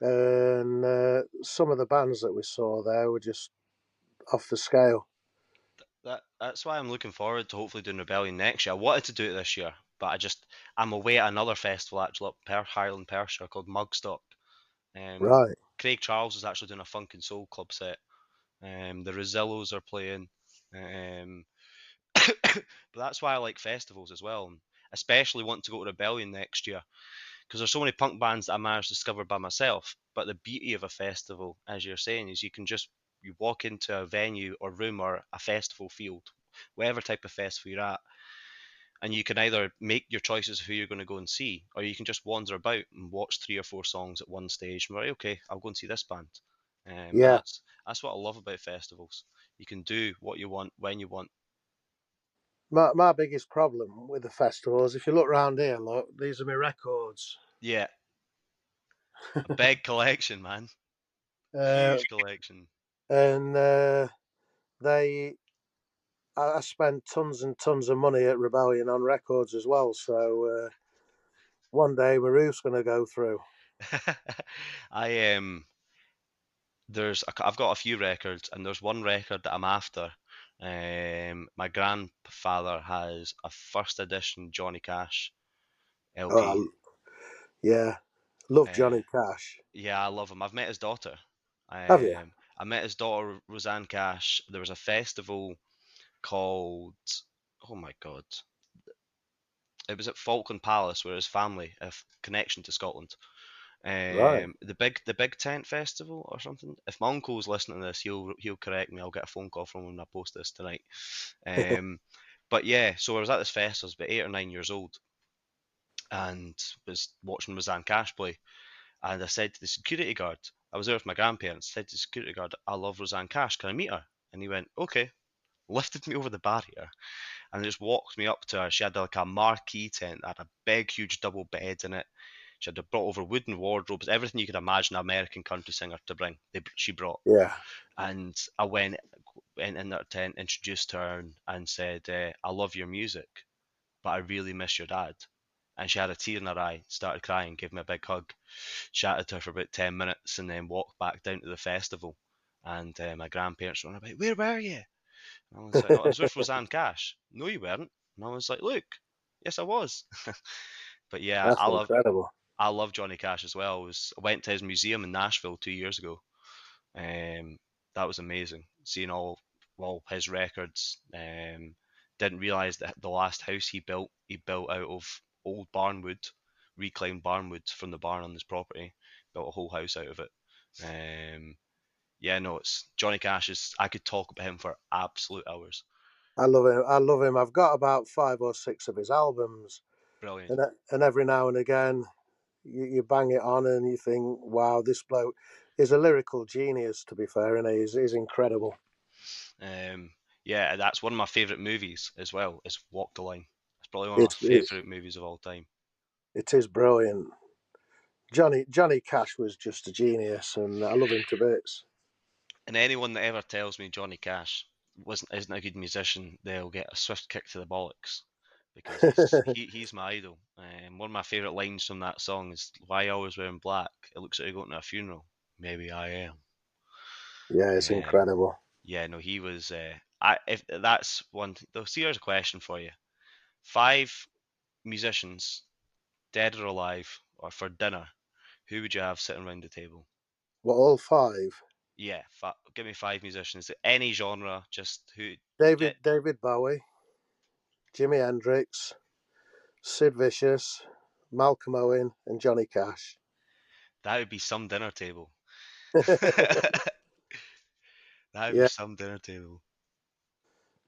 and some of the bands that we saw there were just off the scale. That's why I'm looking forward to hopefully doing Rebellion next year. I wanted to do it this year, but I'm away at another festival actually up Highland Perthshire called Mugstock. Right. Craig Charles is actually doing a funk and soul club set. The Rosillos are playing. But that's why I like festivals as well, and especially want to go to Rebellion next year because there's so many punk bands that I managed to discover by myself. But the beauty of a festival, as you're saying, is you walk into a venue or room or a festival field, whatever type of festival you're at, and you can either make your choices of who you're going to go and see, or you can just wander about and watch 3 or 4 songs at one stage. And right, okay, I'll go and see this band. But Yeah. that's what I love about festivals. You can do what you want when you want. My biggest problem with the festival is if you look around here, look, these are my records. Yeah, a big collection, man. Uh, Huge collection. and I spent tons and tons of money at Rebellion on records as well. So one day my roof's going to go through. I've got a few records, and there's one record that I'm after. My grandfather has a first edition Johnny Cash LP. Oh, yeah, love Johnny Cash. Yeah, I love him. I've met his daughter. Have you? I met his daughter Roseanne Cash. There was a festival called, oh my god, it was at Falkland Palace where his family have connection to Scotland. Right. The Big Tent Festival or something. If my uncle's listening to this, he'll correct me. I'll get a phone call from him when I post this tonight. But yeah, so I was at this festival. I was about 8 or 9 years old, and was watching Roseanne Cash play. And I said to the security guard, I was there with my grandparents. I said to the security guard, I love Roseanne Cash. Can I meet her? And he went, okay. lifted me over the barrier, and just walked me up to her. She had like a marquee tent, that had a big, huge double bed in it. She had brought over wooden wardrobes, everything you could imagine an American country singer to bring. She brought, Yeah. and I went in that tent, introduced her, and said, "I love your music, but I really miss your dad." And she had a tear in her eye, started crying, gave me a big hug, chatted to her for about 10 minutes, and then walked back down to the festival. And my grandparents were about, "Where were you?" And I was like, "Oh, I was with Roseanne Cash." "No, you weren't." And I was like, "Look, yes, I was." But yeah, That's incredible. I love Johnny Cash as well. I went to his museum in Nashville 2 years ago. That was amazing, seeing all his records. Didn't realize that the last house he built out of old barnwood, reclaimed barnwood from the barn on his property. Built a whole house out of it. Yeah, no, it's Johnny Cash. I could talk about him for absolute hours. I love him. I love him. I've got about 5 or 6 of his albums, Brilliant. and every now and again, you bang it on and you think, wow, this bloke is a lyrical genius, to be fair, and he's incredible. Yeah, that's one of my favourite movies as well, is Walk the Line. It's probably one of my favourite movies of all time. It is brilliant. Johnny Cash was just a genius, and I love him to bits. And anyone that ever tells me Johnny Cash isn't a good musician, they'll get a swift kick to the bollocks, because he's my idol. One of my favourite lines from that song is, "Why you always wearing black? It looks like you're going to a funeral." "Maybe I am." Yeah, it's incredible. Yeah, no, he was. If that's one, so here's a question for you: 5 musicians, dead or alive, or for dinner, who would you have sitting around the table? What, all 5? Yeah, give me 5 musicians, any genre, just who. David Bowie, Jimi Hendrix, Sid Vicious, Malcolm Owen, and Johnny Cash. That would be some dinner table. That would be Yeah, some dinner table.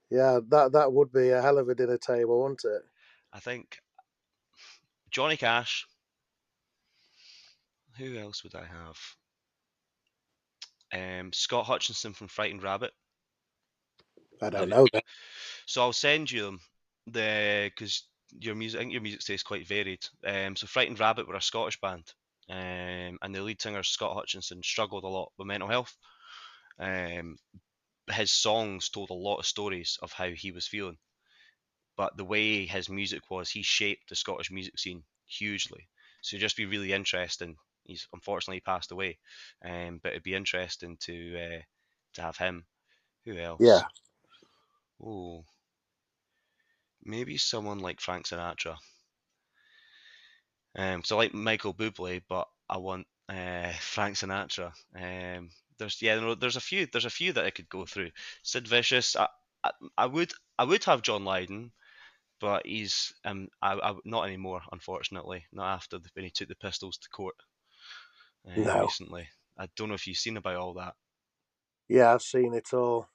yeah, that would be a hell of a dinner table, wouldn't it? I think Johnny Cash. Who else would I have? Scott Hutchinson from Frightened Rabbit. I don't Maybe. know that. So I'll send you them, because I think your music taste is quite varied. So Frightened Rabbit were a Scottish band, and the lead singer Scott Hutchinson struggled a lot with mental health. His songs told a lot of stories of how he was feeling, but the way his music was, he shaped the Scottish music scene hugely. So it'd just be really interesting. He's unfortunately passed away, but it'd be interesting to have him. Who else? Yeah, Oh, maybe someone like Frank Sinatra. So I like Michael Bublé, but I want Frank Sinatra. There's a few that I could go through. Sid Vicious. I would have John Lydon, but he's not anymore, unfortunately. Not after when he took the Pistols to court no. recently. I don't know if you've seen about all that. Yeah, I've seen it all.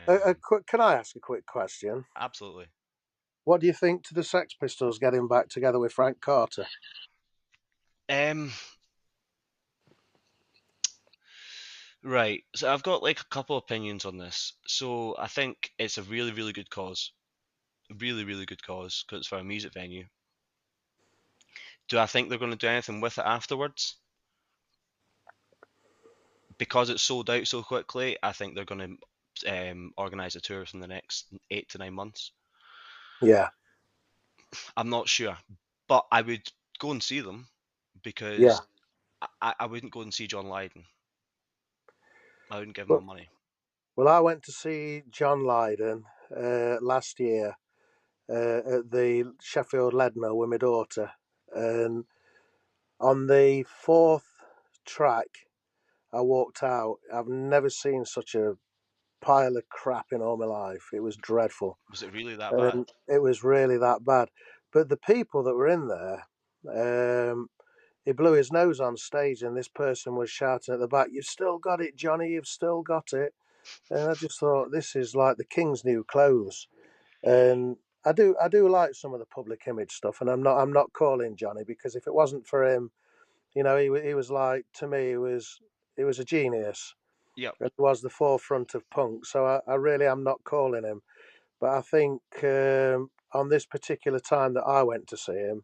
Can I ask a quick question? Absolutely. What do you think to the Sex Pistols getting back together with Frank Carter? Right. So I've got like a couple opinions on this. So I think it's a really, really good cause. Really, really good cause, because it's for a music venue. Do I think they're going to do anything with it afterwards? Because it's sold out so quickly, I think they're going to organise a tour in the next 8 to 9 months. Yeah. I'm not sure, but I would go and see them, because Yeah. I wouldn't go and see John Lydon. I wouldn't give him my Well, money. well, I went to see John Lydon last year at the Sheffield Leadmill with my daughter, and on the 4th track, I walked out. I've never seen such a pile of crap in all my life. It was dreadful. Was it really that bad? It was really that bad. But the people that were in there, he blew his nose on stage, and this person was shouting at the back, "You've still got it, Johnny, you've still got it." And I just thought, this is like the king's new clothes. And I do like some of the public image stuff, and I'm not calling Johnny, because if it wasn't for him, he was like, to me, he was a genius. Yep. and was the forefront of punk. So I really am not calling him. But I think on this particular time that I went to see him,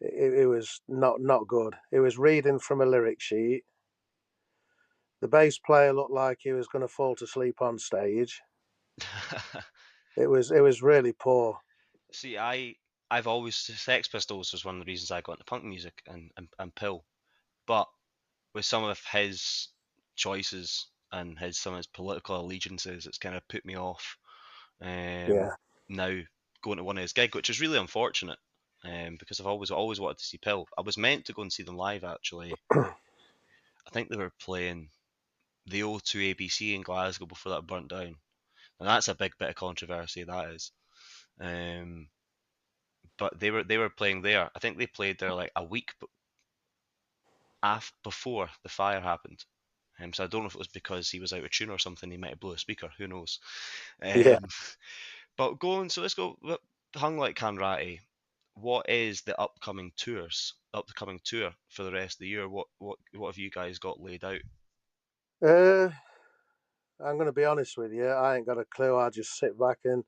it was not good. He was reading from a lyric sheet. The bass player looked like he was going to fall to sleep on stage. It was really poor. See, I've always Sex Pistols was one of the reasons I got into punk music and Pill, but with some of his choices and some of his political allegiances, it's kind of put me off. Yeah, Now going to one of his gigs, which is really unfortunate, because I've always wanted to see Pill. I was meant to go and see them live actually. I think they were playing the O2 ABC in Glasgow before that burnt down, and that's a big bit of controversy. That is. Um, but they were playing there. I think they played there like a week before the fire happened. So I don't know if it was because he was out of tune or something. He might have blew a speaker. Who knows? yeah. Um, but going. So let's go. Hung like Hanratty. What is the upcoming tour for the rest of the year? What have you guys got laid out? Uh, I'm going to be honest with you. I ain't got a clue. I just sit back and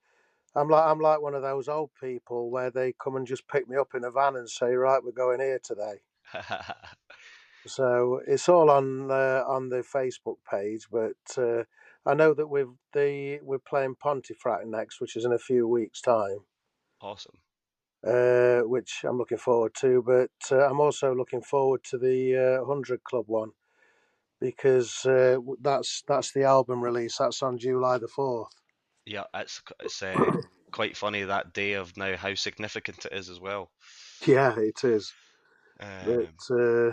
I'm like one of those old people where they come and just pick me up in a van and say, right, we're going here today. So it's all on the Facebook page, but I know that we're playing Pontefract next, which is in a few weeks' time, Awesome. which I'm looking forward to. But I'm also looking forward to the 100 Club one because that's the album release. That's on July the 4th. Yeah, it's quite funny that day of now how significant it is as well. Yeah, it is. But Um, uh,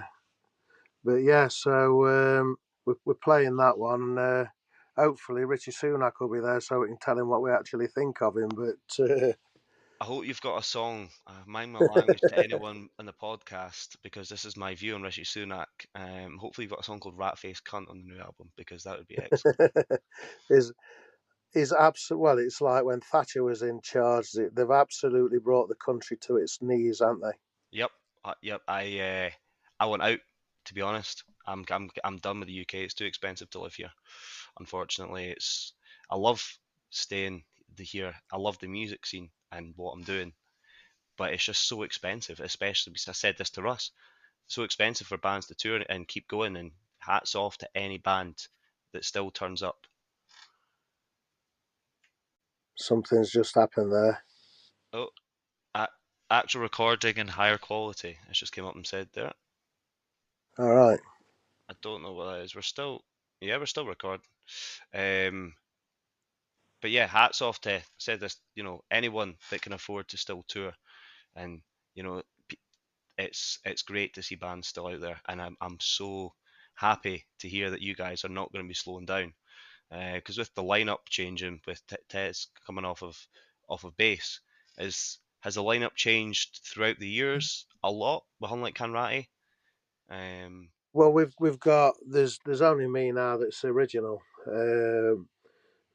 but yeah, so we're playing that one. Hopefully, Richie Sunak will be there so we can tell him what we actually think of him. But I hope you've got a song. Mind my language to anyone on the podcast because this is my view on Rishi Sunak. Hopefully, you've got a song called "Rat Face Cunt" on the new album because that would be excellent. is absolute. Well, it's like when Thatcher was in charge. They've absolutely brought the country to its knees, haven't they? Yep, yep. I want out. To be honest, I'm done with the UK. It's too expensive to live here. Unfortunately, I love staying here. I love the music scene and what I'm doing, but it's just so expensive. Especially because I said this to Russ, so expensive for bands to tour and keep going. And hats off to any band that still turns up. Something's just happened there. Oh, actual recording and higher quality. It just came up and said there. All right. I don't know what that is. We're still recording. Um, but yeah, hats off to said this. Anyone that can afford to still tour, and you know, it's great to see bands still out there, and I'm so happy to hear that you guys are not going to be slowing down. Because with the lineup changing, with Tez coming off of bass, has the lineup changed throughout the years a lot? With unlike Hanratty, Well, we've got there's only me now that's original.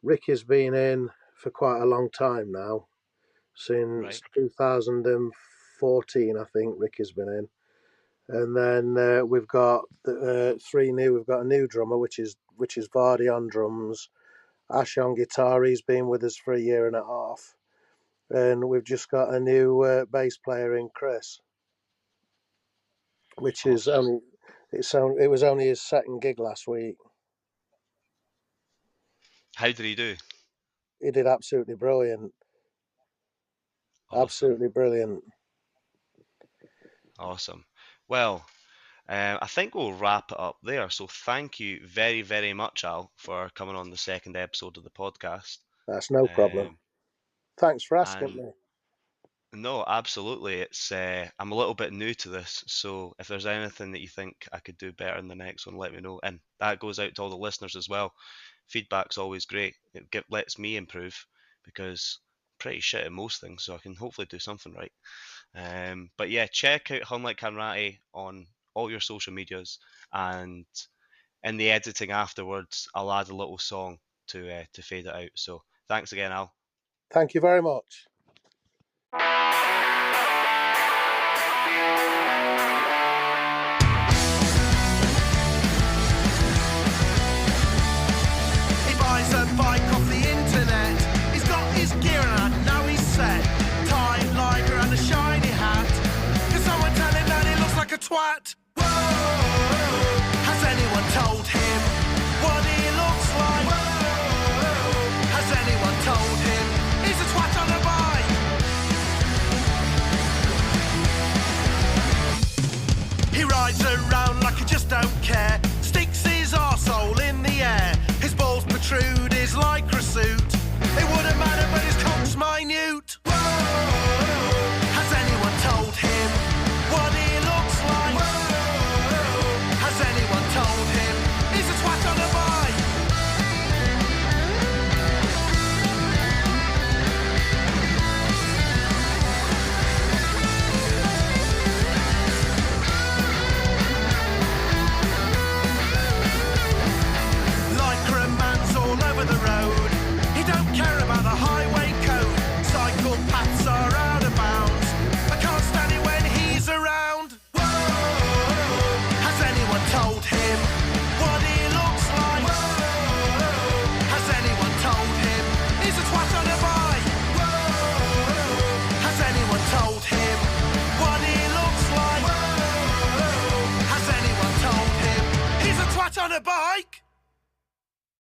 Ricky's been in for quite a long time now, since right? 2014, I think. Ricky's been in, and then we've got three new. We've got a new drummer, which is Vardy on drums, Ash on guitar. He's been with us for a year and a half, and we've just got a new bass player in Chris, which is Awesome. only it was only his second gig last week. How did he do? He did absolutely brilliant. Awesome. Absolutely brilliant. Awesome. Well, I think we'll wrap it up there. So thank you very, very much, Al, for coming on the second episode of the podcast. That's no problem. Um, Thanks for asking and me. no, absolutely. I'm a little bit new to this, so if there's anything that you think I could do better in the next one, let me know. And that goes out to all the listeners as well. Feedback's always great. It lets me improve because I'm pretty shit at most things, so I can hopefully do something right. But yeah, check out Hunlike Hanratty on all your social medias, and in the editing afterwards, I'll add a little song to fade it out. So thanks again, Al. Thank you very much.